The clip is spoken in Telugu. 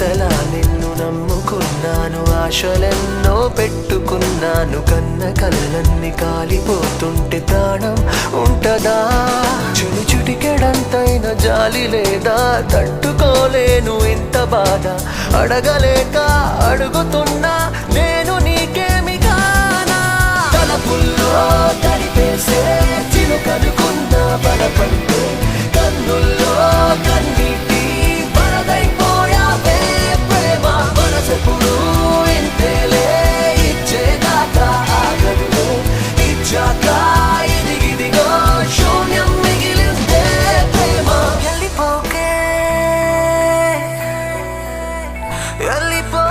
ఇంతలా నిన్ను నమ్ముకున్నాను, ఆశలెన్నో పెట్టుకున్నాను. కన్న కళ్ళన్ని కాలిపోతుంటే ప్రాణం ఉంటదా? చెడు చిటికెడంతైన జాలి లేదా? తట్టుకోలేను ఇంత బాధ, అడగలేక అడుగుతున్నా నేను నీకేమి కానా? తలపుల్లో తడిపేసే చిలుకనుకున్న బలపంటే కన్నుల్లో కన్నీటి వరదైపోయావే ప్రేమ. మనసెప్పుడు ఇంతేలే, ఇచ్చేదాకా ఆగదులే, ఇచ్చాక ఇదిగిదిగో శూన్యం మిగిలిందే ప్రేమ. వెళ్ళిపోకే వెళ్ళిపో